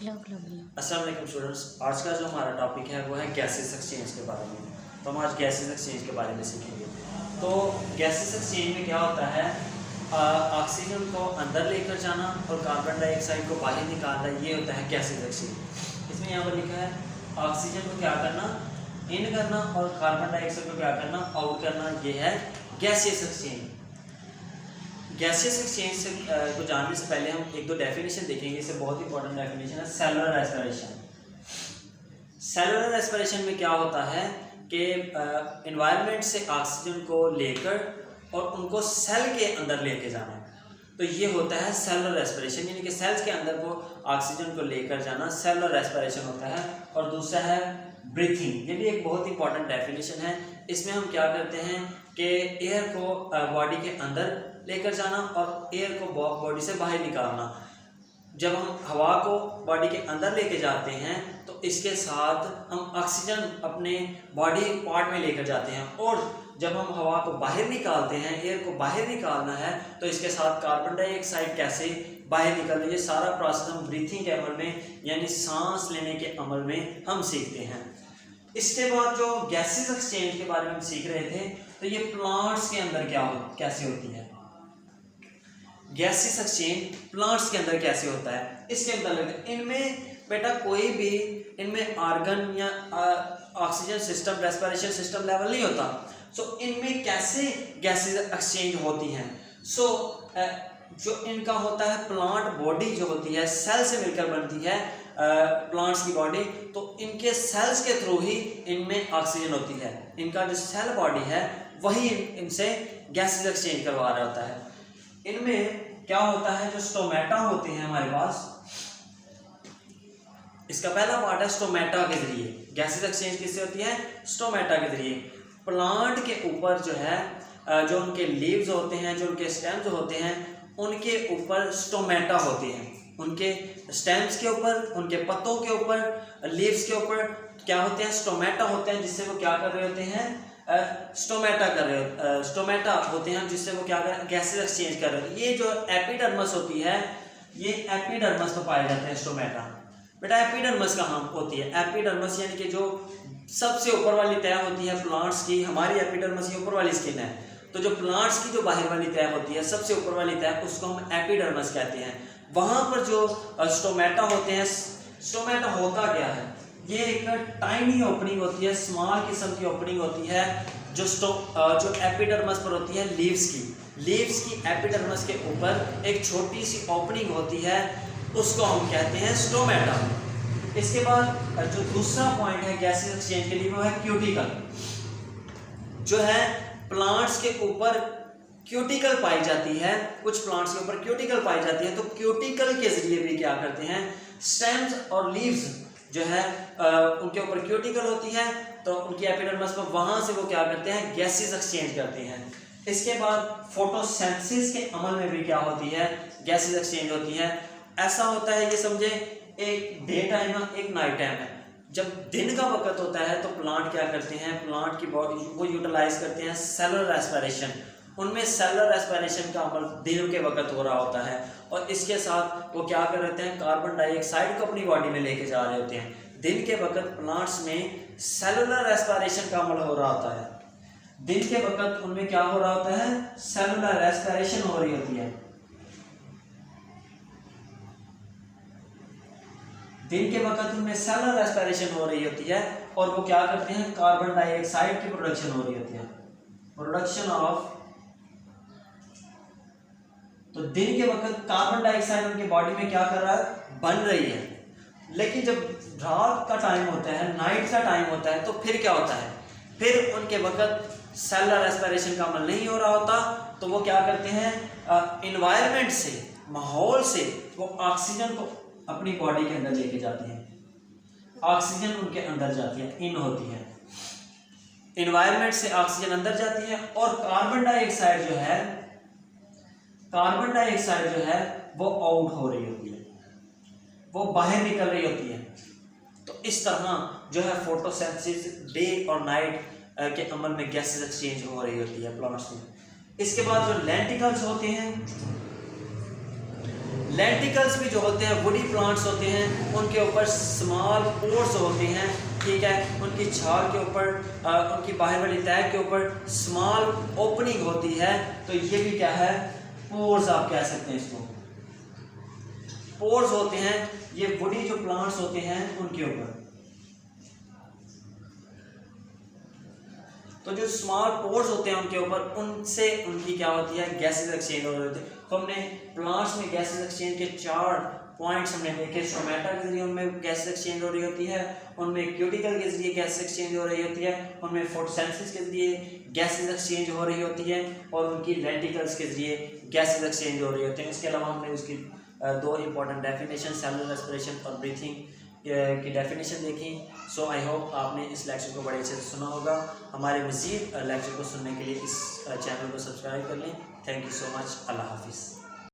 अस्सलाम वालेकुम स्टूडेंट्स, आज का जो हमारा टॉपिक है वो है गैसेस एक्सचेंज के बारे में। तो हम आज गैसेस एक्सचेंज के बारे में सीखेंगे। तो गैसेस एक्सचेंज में क्या होता है, ऑक्सीजन को अंदर लेकर जाना और कार्बन डाइऑक्साइड को बाहर निकालना, ये होता है गैसेस एक्सचेंज। इसमें यहाँ पर लिखा है ऑक्सीजन को क्या करना, इन करना, और कार्बन डाइऑक्साइड को क्या करना, आउट करना, ये है गैसेस एक्सचेंज। गैसियस एक्सचेंज से को जानने से पहले हम एक दो डेफिनेशन देखेंगे। इससे बहुत इंपॉर्टेंट डेफिनेशन है सेलुलर रेस्पिरेशन। सेलुलर रेस्पिरेशन में क्या होता है कि एनवायरनमेंट से ऑक्सीजन को लेकर और उनको सेल के अंदर लेके जाना, तो ये होता है सेलुलर रेस्पिरेशन, यानी कि सेल्स के अंदर को ऑक्सीजन को लेकर जाना सेलुलर रेस्पिरेशन होता है। और दूसरा है ब्रीथिंग, ये भी एक बहुत इंपॉर्टेंट डेफिनेशन है। इसमें हम क्या करते हैं कि एयर को बॉडी के अंदर लेकर जाना और एयर को बॉडी से बाहर निकालना। जब हम हवा को बॉडी के अंदर लेके जाते हैं तो इसके साथ हम ऑक्सीजन अपने बॉडी पार्ट में लेकर जाते हैं, और जब हम हवा को बाहर निकालते हैं, एयर को बाहर निकालना है, तो इसके साथ कार्बन डाइऑक्साइड कैसे बाहर निकल रही है, सारा प्रोसेस हम ब्रीथिंग के अमल में यानी सांस लेने के अमल में हम सीखते हैं। इसके बाद जो गैसेस एक्सचेंज के बारे में हम सीख रहे थे, तो ये प्लांट्स के अंदर कैसे होती है। गैसेस एक्सचेंज प्लांट्स के अंदर कैसे होता है, इसके अंदर इनमें बेटा कोई भी इनमें आर्गन या oxygen system, respiration system level नहीं होता। सो इनमें कैसे गैसेस एक्सचेंज होती हैं। सो जो इनका होता है प्लांट बॉडी जो होती है सेल से मिलकर बनती है, प्लांट्स की बॉडी, तो इनके सेल्स के थ्रू ही इनमें ऑक्सीजन होती है। इनका जो सेल बॉडी है वही इनसे गैसेस एक्सचेंज करवा रहा होता है। इनमें क्या होता है, जो स्टोमेटा होते हैं हमारे पास, इसका पहला पार्ट है स्टोमेटा के जरिए। गैसेस एक्सचेंज किससे होती है, स्टोमेटा के जरिए। प्लांट के ऊपर जो है, जो उनके लीव्स होते हैं, जो उनके स्टेम्स होते हैं, उनके ऊपर स्टोमेटा होते हैं। उनके स्टेम्स के ऊपर, उनके पत्तों के ऊपर, लीव्स के ऊपर क्या होते हैं, स्टोमेटा होते हैं, जिससे वो क्या कर रहे होते हैं, स्टोमेटा होते हैं, जिससे वो क्या कर रहे हैं, गैसेस एक्सचेंज कर रहे हैं। ये जो एपिडर्मस होती है, ये एपिडर्मस में पाए जाते हैं स्टोमेटा। बेटा एपिडर्मस कहाँ होती है, एपिडर्मस यानी कि जो सबसे ऊपर वाली तह होती है प्लांट्स की, हमारी एपिडर्मस ये ऊपर वाली स्किन है, तो जो प्लांट्स की जो बाहर वाली तह होती है, सबसे ऊपर वाली तह, उसको हम एपिडर्मस कहते हैं। वहाँ पर जो स्टोमेटा होते हैं, स्टोमेटा होता क्या है, ये एक टाइनी ओपनिंग होती है, स्मॉल किस्म की ओपनिंग होती है, जो एपिडर्मस पर होती है लीव्स की एपिडर्मस के ऊपर एक छोटी सी ओपनिंग होती है, उसको हम कहते हैं स्टोमेटा। इसके बाद जो दूसरा पॉइंट है गैसेस एक्सचेंज के लिए, वो है क्यूटिकल। जो है प्लांट्स के ऊपर क्यूटिकल पाई जाती है, कुछ प्लांट्स के ऊपर क्यूटिकल पाई जाती है, तो क्यूटिकल के जरिए भी क्या करते हैं, स्टेम्स और लीव्स जो है उनके ऊपर क्यूटिकल होती है, तो उनकी एपिडर्मस पर वहां से वो क्या करते हैं, गैसेस एक्सचेंज करते हैं। इसके बाद फोटोसिंथेसिस के अमल में भी क्या होती है, गैसेस एक्सचेंज होती है। ऐसा होता है, ये समझे एक डे टाइम है, एक नाइट टाइम है। जब दिन का वक्त होता है तो प्लांट क्या करते हैं, प्लांट की बॉडी को यूटिलाइज करते हैं सेलुलर रेस्पिरेशन। उनमें सेलुलर रेस्पिरेशन का अमल दिन के वक्त हो रहा होता है, और इसके साथ वो क्या कर रहे हैं, कार्बन डाइऑक्साइड को अपनी बॉडी में लेके जा रहे होते हैं। दिन के वक्त प्लांट्स में सेलुलर रेस्पिरेशन का अमल हो रहा होता है। दिन के वक्त उनमें क्या हो रहा होता है, सेलुलर रेस्पिरेशन हो रही होती है। दिन के वक्त उनमें सेलुलर रेस्पिरेशन हो रही होती है, और वो क्या करते हैं, कार्बन डाइऑक्साइड की प्रोडक्शन हो रही होती है, प्रोडक्शन ऑफ। तो दिन के वक्त कार्बन डाइऑक्साइड उनके बॉडी में क्या कर रहा है, बन रही है। लेकिन जब रात का टाइम होता है, नाइट का टाइम होता है, तो फिर क्या होता है, फिर उनके वक्त सेलुलर रेस्पिरेशन का अमल नहीं हो रहा होता, तो वो क्या करते हैं, एनवायरनमेंट से, माहौल से वो ऑक्सीजन को अपनी बॉडी के अंदर लेके जाते हैं। ऑक्सीजन उनके अंदर जाती है, इन होती है, एनवायरनमेंट से ऑक्सीजन अंदर जाती है, और कार्बन डाइऑक्साइड जो है वो आउट हो रही होती है, वो बाहर निकल रही होती है। तो इस तरह जो है फोटोसिंथेसिस डे और नाइट के अमल में गैसेस एक्सचेंज हो रही होती है प्लांट्स में। इसके बाद जो लेंटिकल्स होते हैं, लेंटिकल्स भी जो होते हैं वुडी प्लांट्स होते हैं, उनके ऊपर स्मॉल पोर्स होते हैं, ठीक है, उनकी छाल के ऊपर उनकी बाहर वाली तह के ऊपर स्मॉल ओपनिंग होती है, तो ये भी क्या है, पोर्स आप कह सकते हैं इसको, पोर्स होते हैं ये वुडी जो प्लांट्स होते हैं उनके ऊपर। तो जो स्मॉल पोर्स होते हैं उनके ऊपर, उनसे उनकी क्या होती है, गैसेस एक्सचेंज हो रही होती है। तो हमने प्लांट्स में गैसेस एक्सचेंज के 4 पॉइंट्स हमने देखे। स्टोमेटा के जरिए उनमें गैस एक्सचेंज हो रही होती है, उनमें क्यूटिकल के जरिए गैस एक्सचेंज हो रही होती है, उनमें फोटोसिंथेसिस के जरिए गैसेस एक्सचेंज हो रही होती है, और उनकी लेंटिकल्स के जरिए गैसेस एक्सचेंज हो रही होती है। इसके अलावा हमने उसकी 2 इंपॉर्टेंट डेफिनेशन, सेलुलर रेस्पिरेशन और ब्रीथिंग की डेफिनेशन देखी। सो आई होप आपने इस लेक्चर को बड़े अच्छे से सुना होगा। हमारे मज़ीद लेक्चर को सुनने के लिए इस चैनल को सब्सक्राइब कर लें। Thank you so much. अल्लाह हाफिज़।